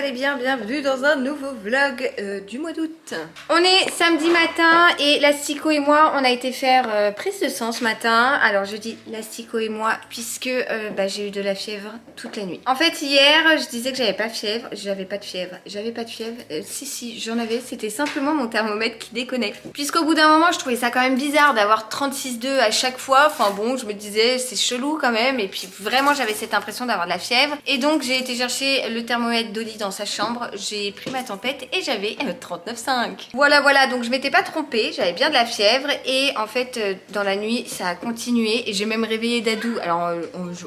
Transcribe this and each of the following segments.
allez bien, bienvenue dans un nouveau vlog du mois d'août. On est samedi matin et l'Astico et moi on a été faire prise de sang ce matin. Alors je dis l'Astico et moi puisque j'ai eu de la fièvre toute la nuit. En fait hier je disais que j'avais pas de fièvre, j'avais pas de fièvre, si j'en avais, c'était simplement mon thermomètre qui déconnait. Puisqu'au bout d'un moment je trouvais ça quand même bizarre d'avoir 36,2 à chaque fois, enfin bon je me disais c'est chelou quand même et puis vraiment j'avais cette impression d'avoir de la fièvre et donc j'ai été chercher le thermomètre d'Oli dans sa chambre, j'ai pris ma tempête et j'avais 39,5. Voilà, donc je m'étais pas trompée, j'avais bien de la fièvre et en fait dans la nuit ça a continué et j'ai même réveillé Dadou. Alors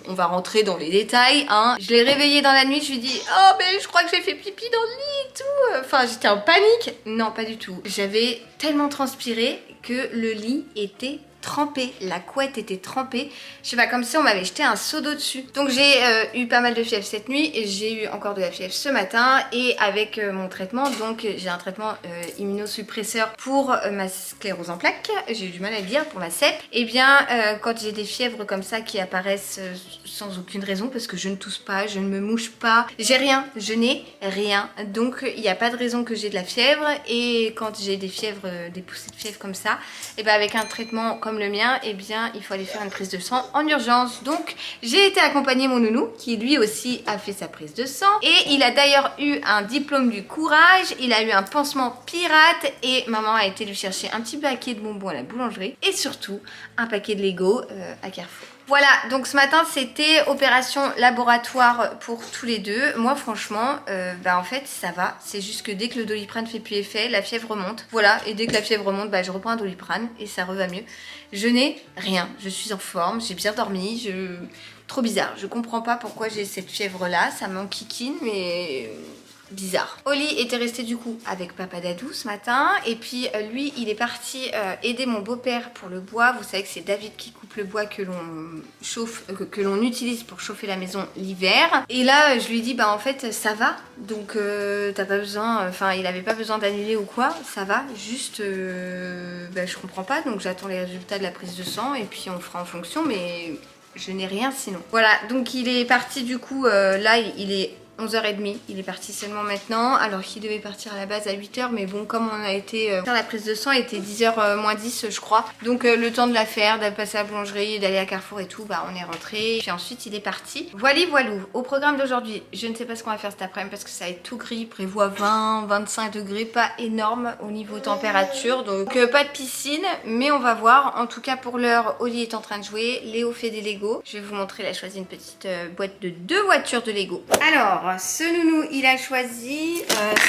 on va rentrer dans les détails hein. Je l'ai réveillé dans la nuit, je lui dis oh mais je crois que j'ai fait pipi dans le lit et tout. Enfin j'étais en panique. Non pas du tout, j'avais tellement transpiré que le lit était trempée, la couette était trempée, je sais pas, comme si on m'avait jeté un seau d'eau dessus. Donc j'ai eu pas mal de fièvre cette nuit et j'ai eu encore de la fièvre ce matin et avec mon traitement, donc j'ai un traitement immunosuppresseur pour ma sclérose en plaques, j'ai eu du mal à le dire, pour ma CEP, et bien quand j'ai des fièvres comme ça qui apparaissent sans aucune raison, parce que je ne tousse pas, je ne me mouche pas, j'ai rien, je n'ai rien, donc il n'y a pas de raison que j'ai de la fièvre. Et quand j'ai des fièvres, des poussées de fièvre comme ça, et ben avec un traitement comme le mien, et bien il faut aller faire une prise de sang en urgence. Donc j'ai été accompagner mon nounou qui lui aussi a fait sa prise de sang et il a d'ailleurs eu un diplôme du courage, il a eu un pansement pirate et maman a été lui chercher un petit paquet de bonbons à la boulangerie et surtout un paquet de Lego à Carrefour. Voilà, donc ce matin c'était opération laboratoire pour tous les deux. Moi franchement, en fait ça va. C'est juste que dès que le Doliprane fait plus effet, la fièvre remonte. Voilà, et dès que la fièvre remonte, je reprends un Doliprane et ça reva mieux. Je n'ai rien, je suis en forme, j'ai bien dormi, trop bizarre. Je comprends pas pourquoi j'ai cette fièvre là, ça m'enquiquine mais... bizarre. Oli était resté du coup avec papa Dadou ce matin et puis lui il est parti aider mon beau-père pour le bois. Vous savez que c'est David qui coupe le bois que l'on chauffe, que l'on utilise pour chauffer la maison l'hiver. Et là je lui dis en fait ça va, donc t'as pas besoin, enfin il avait pas besoin d'annuler ou quoi, ça va, juste je comprends pas, donc j'attends les résultats de la prise de sang et puis on fera en fonction, mais je n'ai rien sinon. Voilà, donc il est parti du coup, là il est 11h30, il est parti seulement maintenant, alors qu'il devait partir à la base à 8h, mais bon, comme on a été faire la prise de sang, il était 10h moins 10 je crois, donc le temps de la faire, d'aller passer à la boulangerie, d'aller à Carrefour et tout, on est rentré, puis ensuite il est parti. Voilou, au programme d'aujourd'hui, je ne sais pas ce qu'on va faire cet après-midi parce que ça va être tout gris, prévoit 20-25 degrés, pas énorme au niveau température, donc pas de piscine, mais on va voir. En tout cas pour l'heure, Oli est en train de jouer, Léo fait des Lego, je vais vous montrer, il a choisi une petite boîte de 2 voitures de Lego. Alors, ce nounou il a choisi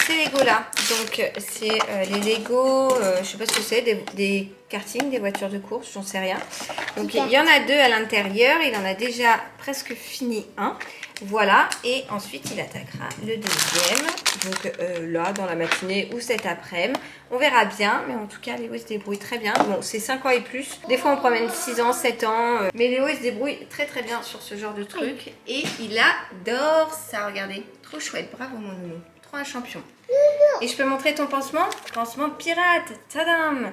ces Lego là, donc c'est les Lego, je sais pas ce que c'est, des karting, des voitures de course, j'en sais rien. Donc il y en a 2 à l'intérieur, il en a déjà presque fini un. Voilà, et ensuite il attaquera le deuxième, donc là dans la matinée ou cet après-midi, on verra bien, mais en tout cas Léo se débrouille très bien. Bon, c'est 5 ans et plus, des fois on promène 6 ans, 7 ans, mais Léo il se débrouille très bien sur ce genre de truc, et il adore ça, regardez, trop chouette, bravo mon nounou, trop un champion. Et je peux montrer ton pansement? Pansement pirate, tadam!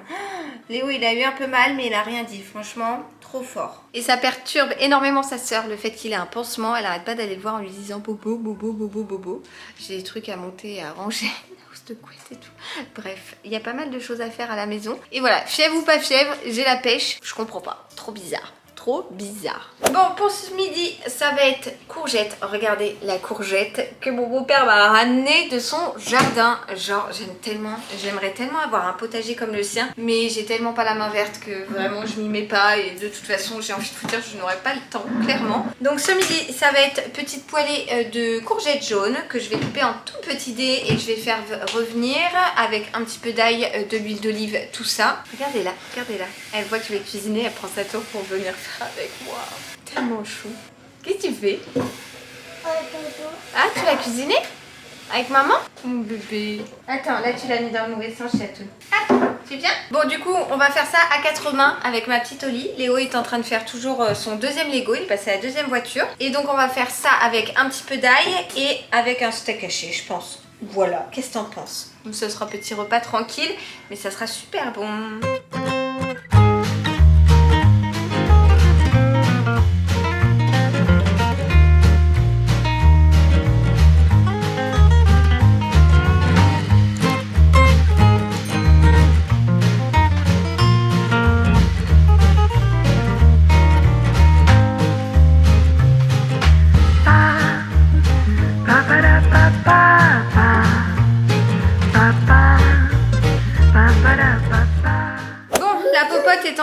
Léo il a eu un peu mal mais il a rien dit, franchement trop fort. Et ça perturbe énormément sa sœur, le fait qu'il ait un pansement, elle arrête pas d'aller le voir en lui disant bobo, bobo, bobo, bobo. J'ai des trucs à monter, à ranger, la housse de couette et tout. Bref, il y a pas mal de choses à faire à la maison. Et voilà, fièvre ou pas fièvre, j'ai la pêche, je comprends pas, trop bizarre. Trop bizarre. Bon, pour ce midi, ça va être courgette. Regardez la courgette que mon beau-père m'a ramenée de son jardin. Genre, j'aimerais tellement avoir un potager comme le sien, mais j'ai tellement pas la main verte que vraiment je m'y mets pas et de toute façon, j'ai envie de vous dire, je n'aurai pas le temps, clairement. Donc ce midi, ça va être petite poêlée de courgettes jaunes que je vais couper en tout petits dés et je vais faire revenir avec un petit peu d'ail, de l'huile d'olive, tout ça. Regardez-la, regardez-la. Elle voit que je vais cuisiner, elle prend sa tour pour venir faire avec moi. Tellement chou. Qu'est-ce que tu fais? Ah, tu l'as cuisiné? Avec maman? Mon bébé. Attends, là tu l'as mis dans le mauvais sens, chatou. Ah, tu viens? Bon, du coup, on va faire ça à 4 mains avec ma petite Oli. Léo est en train de faire toujours son deuxième Lego. Il est passé à la deuxième voiture. Et donc, on va faire ça avec un petit peu d'ail et avec un steak haché, je pense. Voilà. Qu'est-ce que t'en penses? Donc, ce sera petit repas tranquille, mais ça sera super bon.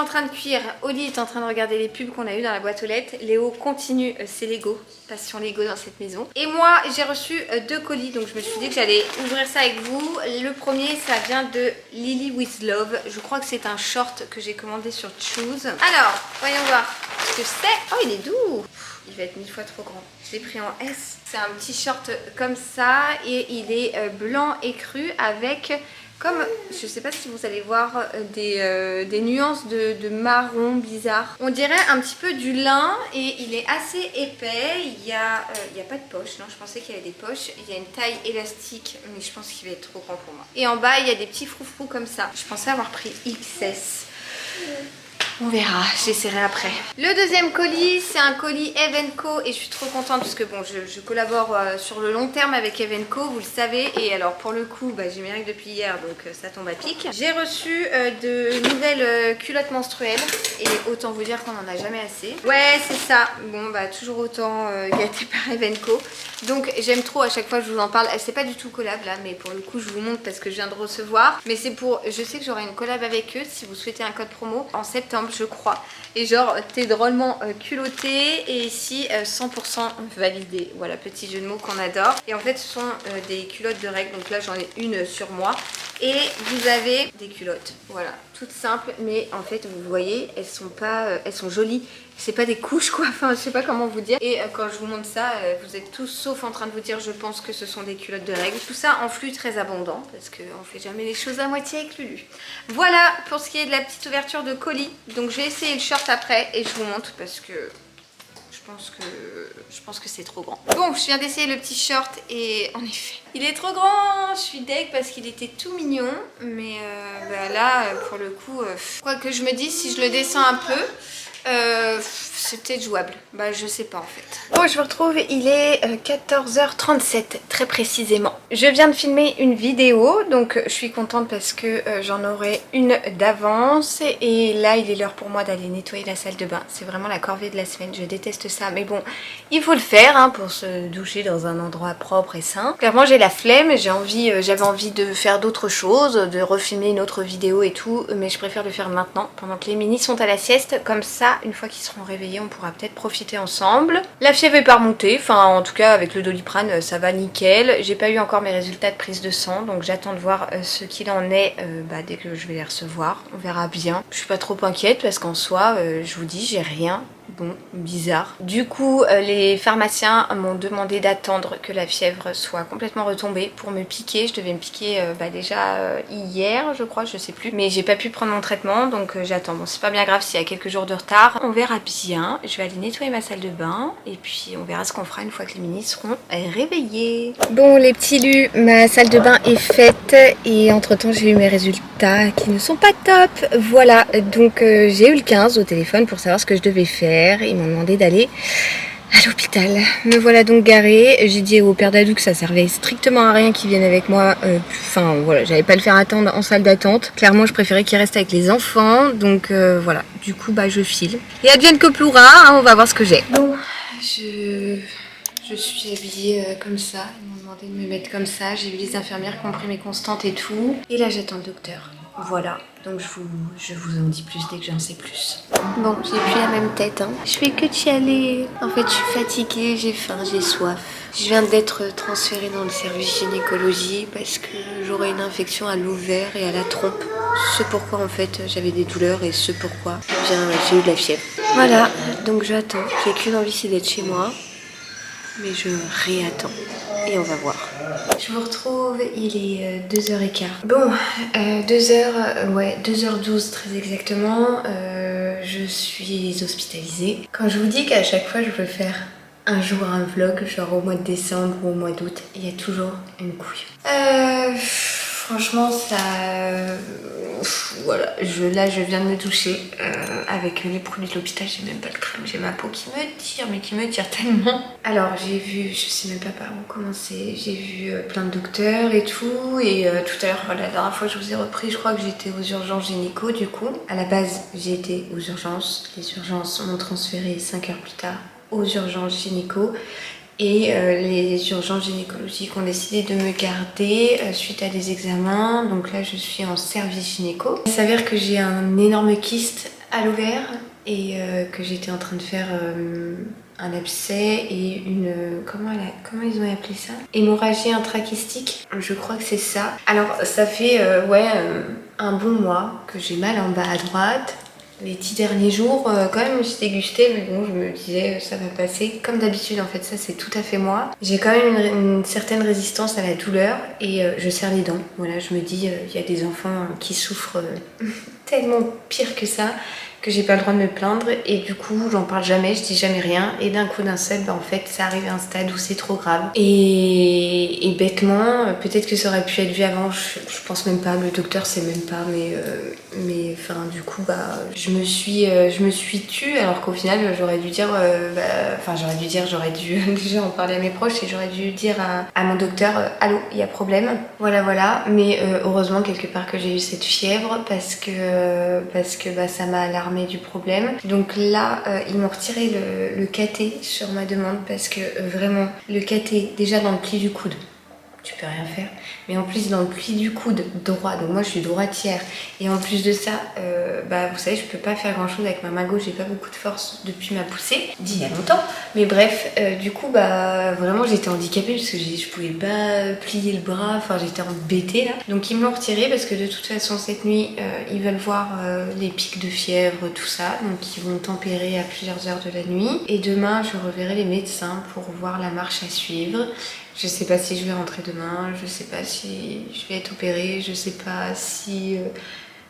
en train de cuire, Oli est en train de regarder les pubs qu'on a eu dans la boîte aux lettres. Léo continue ses Lego, passion Lego dans cette maison. Et moi j'ai reçu 2 colis, donc je me suis dit que j'allais ouvrir ça avec vous. Le premier ça vient de Lily with Love. Je crois que c'est un short que j'ai commandé sur Choose. Alors, voyons voir ce que c'est. Oh il est doux. Il va être 1000 fois trop grand. Je l'ai pris en S. C'est un petit short comme ça et il est blanc écru avec... Comme, je sais pas si vous allez voir des nuances de marron bizarre. On dirait un petit peu du lin et il est assez épais. Il y a pas de poche, non je pensais qu'il y avait des poches. Il y a une taille élastique mais je pense qu'il va être trop grand pour moi. Et en bas il y a des petits froufrous comme ça. Je pensais avoir pris XS. On verra, j'essaierai après. Le deuxième colis, c'est un colis Eve & Co et je suis trop contente parce que bon, je collabore sur le long terme avec Eve & Co, vous le savez. Et alors pour le coup, bah, j'ai mes règles depuis hier donc ça tombe à pic. J'ai reçu de nouvelles culottes menstruelles et autant vous dire qu'on en a jamais assez. Ouais, c'est ça. Bon, bah toujours autant gâté par Eve & Co. Donc j'aime trop, à chaque fois je vous en parle. C'est pas du tout collab là, mais pour le coup je vous montre parce que je viens de recevoir. Mais c'est pour, je sais que j'aurai une collab avec eux si vous souhaitez un code promo en septembre je crois. Et genre t'es drôlement culotté et ici 100% validé. Voilà, petit jeu de mots qu'on adore. Et en fait ce sont des culottes de règles. Donc là j'en ai une sur moi. Et vous avez des culottes, voilà, toutes simples, mais en fait vous voyez, elles sont pas, elles sont jolies. C'est pas des couches quoi, enfin je sais pas comment vous dire. Et quand je vous montre ça, vous êtes tous sauf en train de vous dire je pense que ce sont des culottes de règles. Tout ça en flux très abondant, parce qu'on fait jamais les choses à moitié avec Lulu. Voilà pour ce qui est de la petite ouverture de colis. Donc je vais essayer le short après et je vous montre parce que... Je pense que c'est trop grand. Bon, je viens d'essayer le petit short et en effet, il est trop grand. Je suis deg parce qu'il était tout mignon. Mais bah là, pour le coup, quoi que je me dise, si je le descends un peu, c'est peut-être jouable. Bah je sais pas en fait. Bon, je vous retrouve, il est 14h37 très précisément. Je viens de filmer une vidéo, donc je suis contente parce que j'en aurai une d'avance. Et là il est l'heure pour moi d'aller nettoyer la salle de bain. C'est vraiment la corvée de la semaine, je déteste ça. Mais bon, il faut le faire hein, pour se doucher dans un endroit propre et sain. Clairement j'ai la flemme, j'avais envie de faire d'autres choses, de refilmer une autre vidéo et tout. Mais je préfère le faire maintenant, pendant que les minis sont à la sieste. Comme ça, une fois qu'ils seront réveillés, on pourra peut-être profiter ensemble. La fièvre est pas remontée, enfin en tout cas avec le Doliprane ça va nickel. J'ai pas eu encore mes résultats de prise de sang, donc j'attends de voir ce qu'il en est dès que je vais les recevoir. On verra bien. Je suis pas trop inquiète parce qu'en soi, je vous dis, j'ai rien. Bon, bizarre. Du coup, les pharmaciens m'ont demandé d'attendre que la fièvre soit complètement retombée pour me piquer. Je devais me piquer déjà hier, je crois, je sais plus. Mais j'ai pas pu prendre mon traitement, donc j'attends. Bon, c'est pas bien grave s'il y a quelques jours de retard. On verra bien. Je vais aller nettoyer ma salle de bain et puis on verra ce qu'on fera une fois que les minis seront réveillés. Bon, les petits lus, ma salle de bain est faite et entre-temps, j'ai eu mes résultats qui ne sont pas top. Voilà, donc j'ai eu le 15 au téléphone pour savoir ce que je devais faire. Ils m'ont demandé d'aller à l'hôpital. Me voilà donc garée. J'ai dit au père d'Adou que ça servait strictement à rien qu'il vienne avec moi. Enfin voilà, j'allais pas le faire attendre en salle d'attente. Clairement, je préférais qu'il reste avec les enfants. Donc voilà, du coup je file. Et advienne que pourra, hein, on va voir ce que j'ai. Bon, je suis habillée comme ça. Ils m'ont demandé de me mettre comme ça. J'ai vu les infirmières qui ont pris mes constantes et tout. Et là j'attends le docteur. Voilà, donc je vous en dis plus dès que j'en sais plus. Bon, j'ai plus la même tête, hein. Je fais que chialer. En fait, je suis fatiguée, j'ai faim, j'ai soif. Je viens d'être transférée dans le service gynécologie parce que j'aurais une infection à l'ovaire et à la trompe. Ce pourquoi, en fait, j'avais des douleurs et ce pourquoi j'ai eu de la fièvre. Voilà, donc j'attends. J'ai qu'une envie, c'est d'être chez moi. Mais je réattends et on va voir. Je vous retrouve, il est 2h15. Bon, 2h12 très exactement. Je suis hospitalisée. Quand je vous dis qu'à chaque fois je veux faire un jour un vlog, genre au mois de décembre ou au mois d'août, il y a toujours une couille. Franchement ça... voilà, là je viens de me toucher avec les produits de l'hôpital, j'ai même pas le crime, j'ai ma peau qui me tire, mais qui me tire tellement. Alors j'ai vu, je sais même pas par où commencer, j'ai vu plein de docteurs et tout, et tout à l'heure, la dernière fois que je vous ai repris, je crois que j'étais aux urgences gynéco du coup. À la base j'ai été aux urgences, les urgences m'ont transféré 5 heures plus tard aux urgences gynéco. Et les urgences gynécologiques ont décidé de me garder suite à des examens. Donc là je suis en service gynéco. Il s'avère que j'ai un énorme kyste à l'ovaire et que j'étais en train de faire un abcès et une... comment ils ont appelé ça? Hémorragie intrachystique, je crois que c'est ça. Alors ça fait un bon mois que j'ai mal en bas à droite. Les 10 derniers jours, quand même, je suis dégustée, mais bon, je me disais, ça va passer. Comme d'habitude, en fait, ça, c'est tout à fait moi. J'ai quand même une certaine résistance à la douleur et je serre les dents. Voilà, je me dis, il y a des enfants qui souffrent tellement pire que ça, que j'ai pas le droit de me plaindre. Et du coup, j'en parle jamais, je dis jamais rien. Et d'un coup d'un seul, en fait, ça arrive à un stade où c'est trop grave. Et bêtement, peut-être que ça aurait pu être vu avant, je pense même pas, le docteur sait même pas, mais enfin, du coup, je me suis tue, alors qu'au final, j'aurais dû dire, j'aurais dû déjà en parler à mes proches et j'aurais dû dire à mon docteur, allô, il y a problème. Voilà. Mais heureusement, quelque part, que j'ai eu cette fièvre parce que ça m'a alarmée du problème. Donc là, ils m'ont retiré le cathé sur ma demande parce que vraiment, le cathé, déjà dans le pli du coude, tu peux rien faire, mais en plus dans le pli du coude droit, donc moi je suis droitière et en plus de ça vous savez, je peux pas faire grand chose avec ma main gauche, j'ai pas beaucoup de force depuis ma poussée d'il y a longtemps, mais bref, du coup vraiment j'étais handicapée parce que je pouvais pas plier le bras, enfin j'étais embêtée là, donc ils me l'ont retiré parce que de toute façon cette nuit ils veulent voir les pics de fièvre, tout ça, donc ils vont tempérer à plusieurs heures de la nuit et demain je reverrai les médecins pour voir la marche à suivre. Je sais pas si je vais rentrer demain, je sais pas si je vais être opérée, je sais pas si...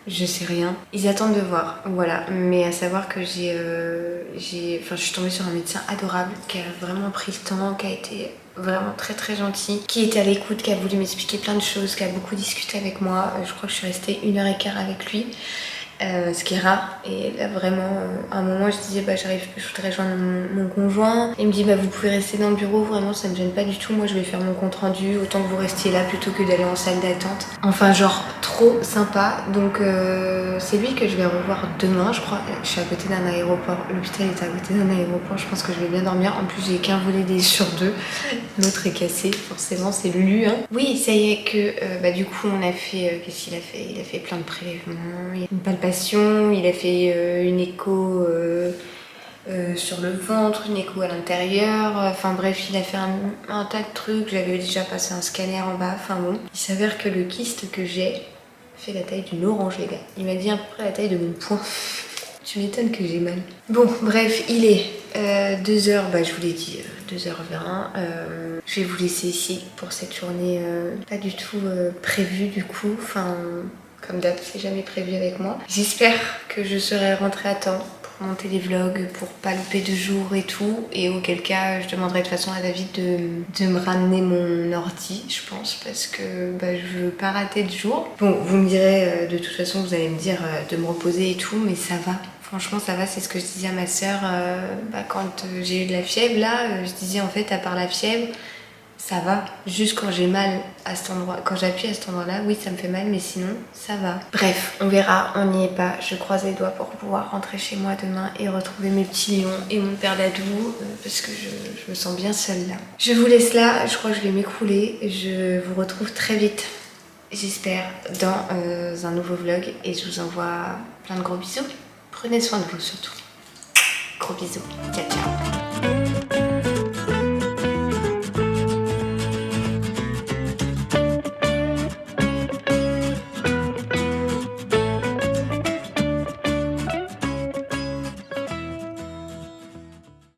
je sais rien. Ils attendent de voir, voilà. Mais à savoir que je suis tombée sur un médecin adorable qui a vraiment pris le temps, qui a été vraiment très très gentil, qui était à l'écoute, qui a voulu m'expliquer plein de choses, qui a beaucoup discuté avec moi. Je crois que je suis restée 1h15 avec lui. Ce qui est rare, et là vraiment à un moment je disais je voudrais joindre mon conjoint, il me dit vous pouvez rester dans le bureau, vraiment ça me gêne pas du tout, moi je vais faire mon compte rendu, autant que vous restiez là plutôt que d'aller en salle d'attente, enfin genre trop sympa. Donc c'est lui que je vais revoir demain, je crois. Je suis à côté d'un aéroport, l'hôpital est à côté d'un aéroport, je pense que je vais bien dormir, en plus j'ai qu'un volet sur 2, l'autre est cassé, forcément c'est Lulu hein. Oui, ça y est que du coup on a fait, qu'est-ce qu'il a fait? Il a fait plein de prélèvements, il y a une palpation, il a fait une écho sur le ventre, une écho à l'intérieur, enfin bref, il a fait un tas de trucs, j'avais déjà passé un scanner en bas, enfin bon. Il s'avère que le kyste que j'ai fait la taille d'une orange les gars, il m'a dit à peu près la taille de mon poing. Tu m'étonnes que j'ai mal. Bon bref, il est 2h, je vous l'ai dit, 2h20. Je vais vous laisser ici pour cette journée pas du tout prévue du coup, enfin... Comme d'hab, c'est jamais prévu avec moi. J'espère que je serai rentrée à temps pour monter les vlogs, pour pas louper de jours et tout. Et auquel cas, je demanderai de toute façon à David de me ramener mon ordi, je pense, parce que je veux pas rater de jour. Bon, vous me direz, de toute façon, vous allez me dire de me reposer et tout, mais ça va. Franchement, ça va, c'est ce que je disais à ma soeur quand j'ai eu de la fièvre. Là, je disais en fait, à part la fièvre, ça va, juste quand j'ai mal à cet endroit, quand j'appuie à cet endroit-là, oui ça me fait mal, mais sinon ça va. Bref, on verra, on n'y est pas. Je croise les doigts pour pouvoir rentrer chez moi demain et retrouver mes petits lions et mon père Dadou, parce que je me sens bien seule là. Je vous laisse là, je crois que je vais m'écrouler. Je vous retrouve très vite, j'espère, dans un nouveau vlog et je vous envoie plein de gros bisous. Prenez soin de vous surtout. Gros bisous, ciao ciao.